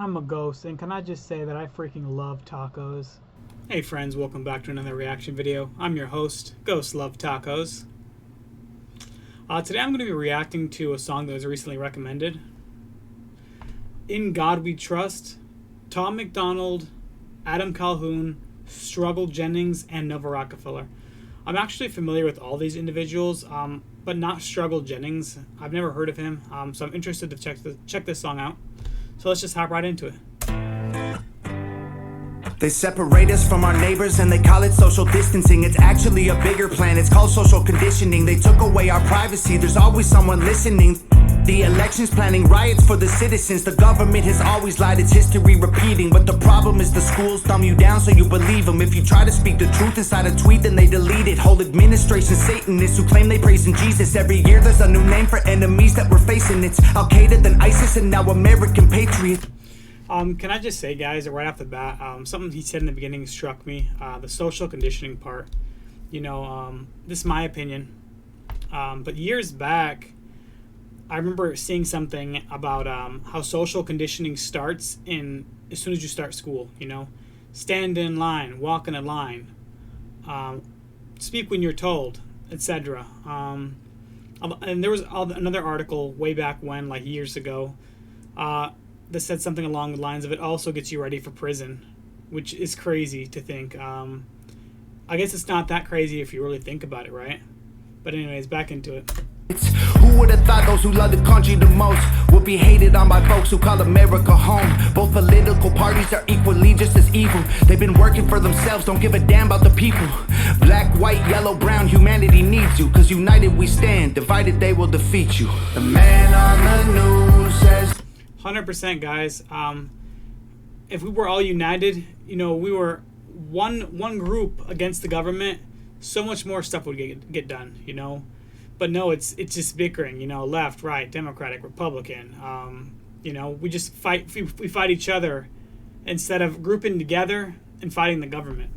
I'm a ghost, and can I just say that I freaking love tacos? Hey friends, welcome back to another reaction video. I'm your host, Ghostslovetacos. Today I'm going to be reacting to a song that was recently recommended. In God We Trust, Tom MacDonald, Adam Calhoun, Struggle Jennings, and Nova Rockafeller. I'm actually familiar with all these individuals, but not Struggle Jennings. I've never heard of him, so I'm interested to check this song out. So let's just hop right into it. They separate us from our neighbors and they call it social distancing. It's actually a bigger plan, it's called social conditioning. They took away our privacy, there's always someone listening. The elections planning riots for the citizens. The government has always lied, it's history repeating. But the problem is the schools dumb you down so you believe them. If you try to speak the truth inside a tweet, then they delete it. Whole administration Satanists who claim they praise in Jesus. Every year there's a new name for enemies that we're facing. It's Al-Qaeda, then ISIS, and now American Patriots. Can I just say, guys, right off the bat, something he said in the beginning struck me. The social conditioning part. You know, this is my opinion. But years back, I remember seeing something about how social conditioning starts as soon as you start school. You know, stand in line, walk in a line, speak when you're told, etc. And there was another article way back when, like years ago, that said something along the lines of it also gets you ready for prison, which is crazy to think. I guess it's not that crazy if you really think about it, right? But anyways, back into it. Who would have thought those who love the country the most would be hated on by folks who call America home? Both political parties are equally just as evil. They've been working for themselves, don't give a damn about the people. Black, white, yellow, brown, humanity needs you. Cause united we stand, divided they will defeat you. The man on the news says 100%, guys. If we were all united, you know, we were one group against the government, so much more stuff would get done, you know. But no, it's just bickering, you know, left, right, Democratic, Republican. You know, we just fight. We fight each other instead of grouping together and fighting the government.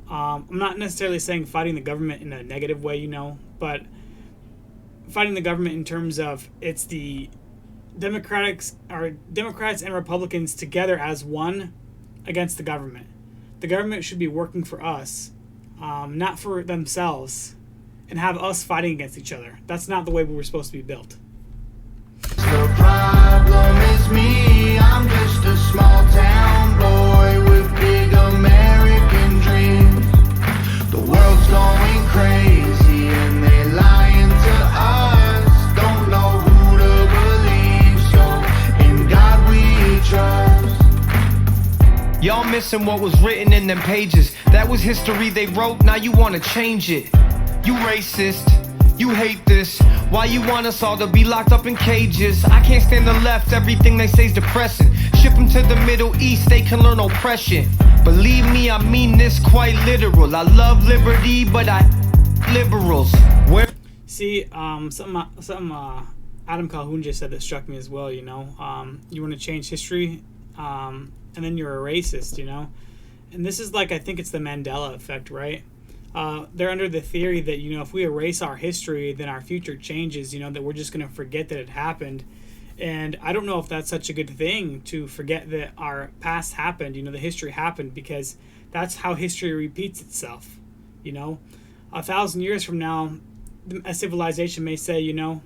I'm not necessarily saying fighting the government in a negative way, you know, but fighting the government in terms of it's the Democrats and Republicans together as one against the government. The government should be working for us, not for themselves, and have us fighting against each other. That's not the way we were supposed to be built. the problem is me. I'm just a small town boy with big American dreams. The world's going crazy and they lying to us. Don't know who to believe, so in God we trust. Y'all missing what was written in them pages. That was history they wrote, now you wanna change it. You racist, you hate this. Why you want us all to be locked up in cages? I can't stand the left, everything they say's depressing. Ship them to the Middle East, they can learn oppression. Believe me, I mean this quite literal. I love liberty, but I liberals. Where? See, something Adam Calhoun just said that struck me as well, you know. You want to change history, and then you're a racist, you know. And this is like, I think it's the Mandela effect, right? They're under the theory that, you know, if we erase our history, then our future changes, you know, that we're just going to forget that it happened. And I don't know if that's such a good thing to forget that our past happened, you know, the history happened, because that's how history repeats itself, you know. 1,000 years from now, a civilization may say, you know,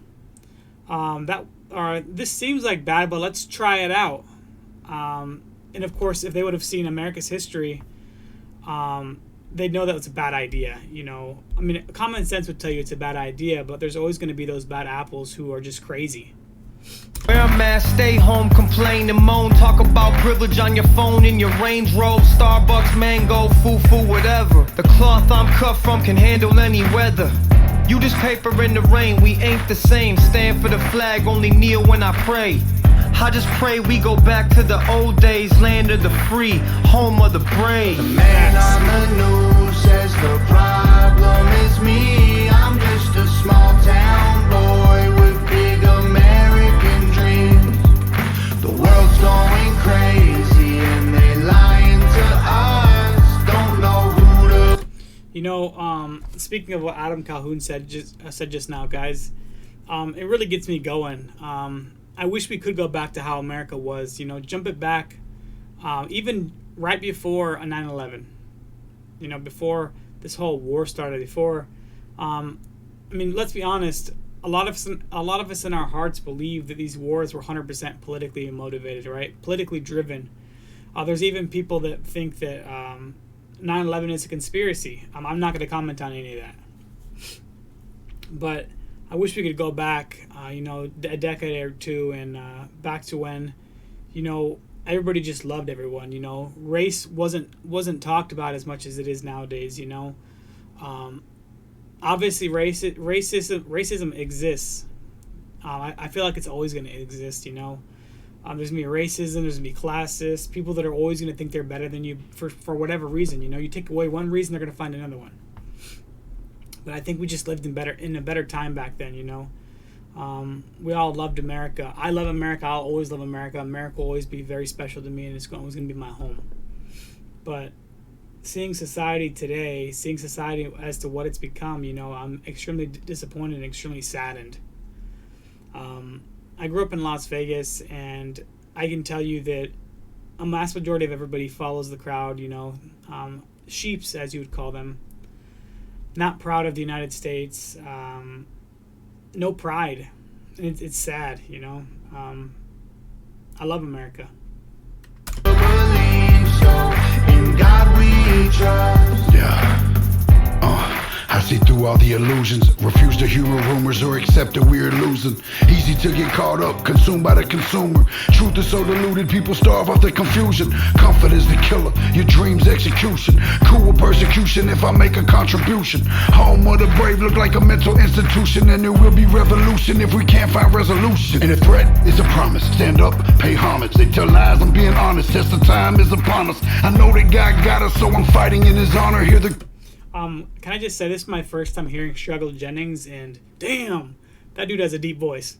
this seems like bad, but let's try it out. And of course, if they would have seen America's history, they'd know that it's a bad idea, you know. I mean, common sense would tell you it's a bad idea, but there's always going to be those bad apples who are just crazy. Wear a mask, stay home, complain and moan. Talk about privilege on your phone in your Range Rover, Starbucks, mango, foo-foo, whatever. The cloth I'm cut from can handle any weather. You just paper in the rain, we ain't the same. Stand for the flag, only kneel when I pray. I just pray we go back to the old days, land of the free, home of the brave. The man on the news says the problem is me. I'm just a small town boy with big American dreams. The world's going crazy and they lying to us. Don't know who to. You know, speaking of what Adam Calhoun said just now, guys, it really gets me going. I wish we could go back to how America was. You know, jump it back, even right before a 9/11. You know, before this whole war started. Before, I mean, let's be honest. A lot of us in our hearts believe that these wars were 100% politically motivated, right? Politically driven. There's even people that think that 9/11 is a conspiracy. I'm not going to comment on any of that. But I wish we could go back, you know, a decade or two, and back to when, you know, everybody just loved everyone. You know, race wasn't talked about as much as it is nowadays. You know, obviously racism exists. I feel like it's always going to exist. You know, there's gonna be racism. There's gonna be classists. People that are always going to think they're better than you for whatever reason. You know, you take away one reason, they're going to find another one. But I think we just lived in a better time back then, you know. We all loved America. I love America. I'll always love America. America will always be very special to me, and it's always going to be my home. But seeing society today, seeing society as to what it's become, you know, I'm extremely disappointed and extremely saddened. I grew up in Las Vegas, and I can tell you that a mass majority of everybody follows the crowd, you know, sheeps, as you would call them. Not proud of the United States, no pride. It's sad, you know. I love America. Yeah. I see through all the illusions, refuse to humor rumors or accept that we're losing. Easy to get caught up, consumed by the consumer. Truth is so diluted, people starve off the confusion. Comfort is the killer, your dreams execution. Cool persecution if I make a contribution. Home of the brave look like a mental institution, and there will be revolution if we can't find resolution. And a threat is a promise, stand up, pay homage. They tell lies, I'm being honest, test the time is upon us. I know that God got us, so I'm fighting in his honor. Hear the can I just say, this is my first time hearing Struggle Jennings, and damn, that dude has a deep voice.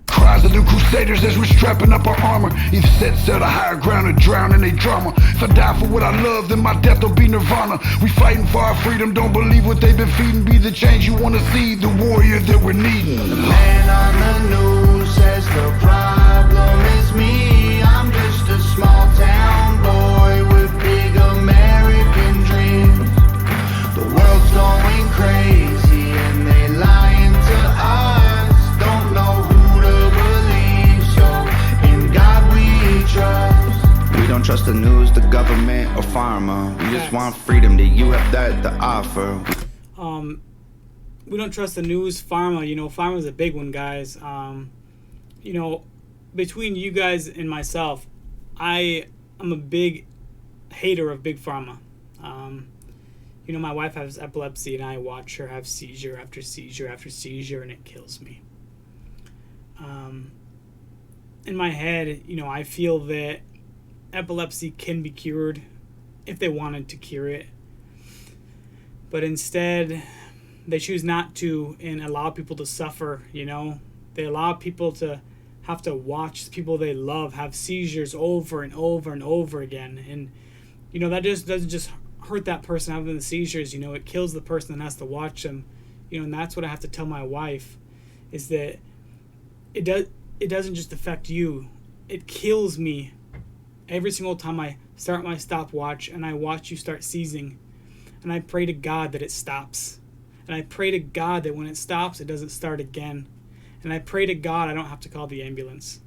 Cries of the crusaders as we're strapping up our armor. Either set sail to higher ground or drown in a drama. If I die for what I love, then my death will be nirvana. We fighting for our freedom, don't believe what they've been feeding. Be the change you want to see, the warrior that we're needing. The man on the news says the problem is me. I'm just a small town boy with big American dreams. The world's going crazy and they lying to us. Don't know who to believe, so in God we trust. We don't trust the news, the government, or pharma. We just want freedom, that you have that to offer. We don't trust the news, pharma. You know, pharma's a big one, guys. You know, between you guys and myself, I'm a big hater of big pharma. You know, my wife has epilepsy, and I watch her have seizure after seizure after seizure, and it kills me. In my head, you know, I feel that epilepsy can be cured if they wanted to cure it. But instead, they choose not to and allow people to suffer, you know. They allow people to have to watch people they love have seizures over and over and over again. And, you know, that just doesn't just hurt that person having the seizures, you know, it kills the person that has to watch them, you know. And that's what I have to tell my wife, is that it doesn't just affect you, it kills me every single time I start my stopwatch and I watch you start seizing. And I pray to God that it stops, and I pray to God that when it stops it doesn't start again, and I pray to God I don't have to call the ambulance.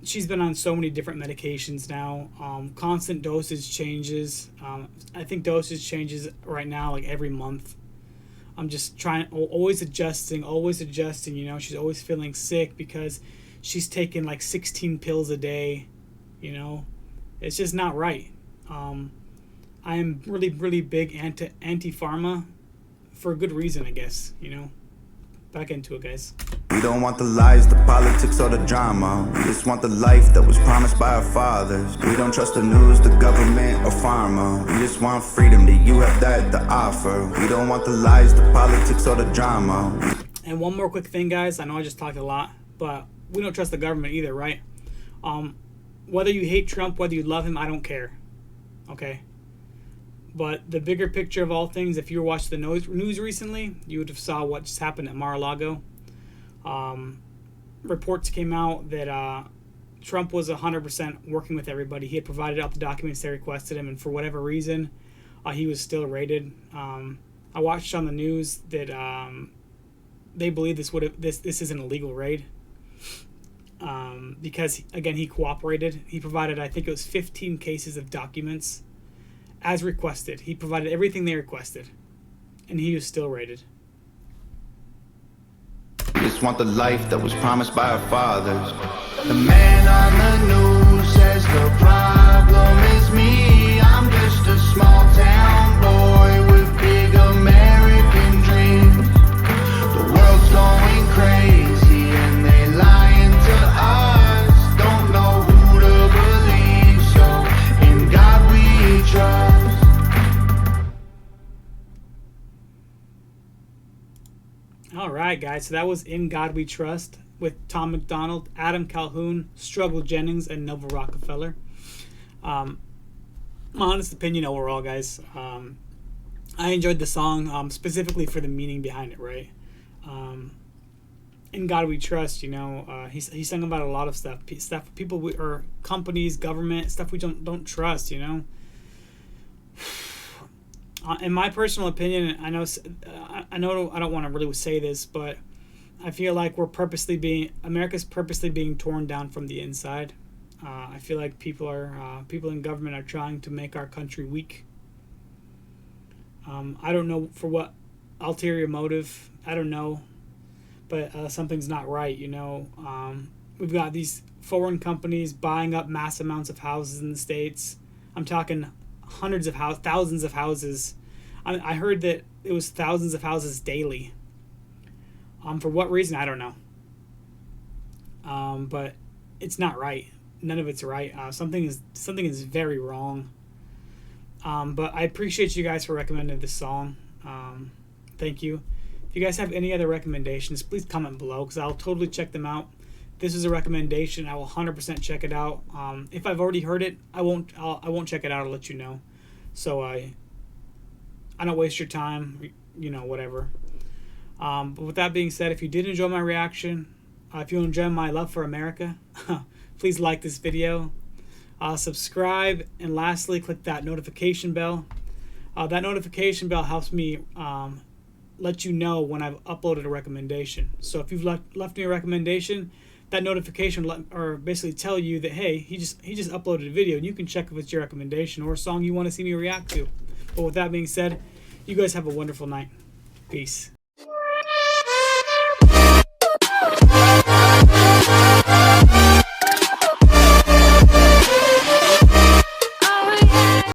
She's been on so many different medications now. Constant dosage changes. I think dosage changes right now like every month. I'm just always adjusting, you know. She's always feeling sick because she's taking like 16 pills a day, you know. It's just not right. I am really, really big anti-pharma for a good reason, I guess, you know. Back into it, guys. We don't want the lies, the politics, or the drama. We just want the life that was promised by our fathers. We don't trust the news, the government, or pharma. We just want freedom, that you have that to offer. We don't want the lies, the politics, or the drama. And one more quick thing, guys. I know I just talked a lot, but we don't trust the government either, right? Whether you hate Trump, whether you love him, I don't care. Okay? But the bigger picture of all things, if you watched the news recently, you would have saw what just happened at Mar-a-Lago. Reports came out that Trump was 100% working with everybody. He had provided all the documents they requested him, and for whatever reason, he was still raided. I watched on the news that they believe this is an illegal raid because, again, he cooperated. He provided, I think it was 15 cases of documents as requested. He provided everything they requested, and he was still raided. Just want the life that was promised by our fathers. The man on the news says the problem is me. I'm just a small town boy with big American dreams. The world's going crazy and they lying to us. Don't know who to believe, so in God we trust. All right, guys. So that was In God We Trust with Tom MacDonald, Adam Calhoun, Struggle Jennings, and Nova Rockafeller. My honest opinion overall, guys, I enjoyed the song specifically for the meaning behind it, right? In God We Trust, you know, he sang about a lot of stuff people or companies, government, stuff we don't trust, you know. In my personal opinion, I know I don't want to really say this, but I feel like America's purposely being torn down from the inside. I feel like people in government are trying to make our country weak. I don't know for what ulterior motive. I don't know, but something's not right. You know, we've got these foreign companies buying up mass amounts of houses in the States. I'm talking thousands of houses. I heard that it was thousands of houses daily. For what reason, I don't know. But it's not right. None of it's right. Something is very wrong. But I appreciate you guys for recommending this song. Thank you. If you guys have any other recommendations, please comment below because I'll totally check them out. This is a recommendation. I will 100% check it out. If I've already heard it, I won't check it out. I'll let you know. So I don't waste your time. You know, whatever. But with that being said, if you did enjoy my reaction, if you enjoy my love for America, please like this video, subscribe, and lastly, click that notification bell. That notification bell helps me let you know when I've uploaded a recommendation. So if you've left me a recommendation, that notification or basically tell you that, hey, he just uploaded a video, and you can check if it's your recommendation or a song you want to see me react to. But with that being said, you guys have a wonderful night. Peace.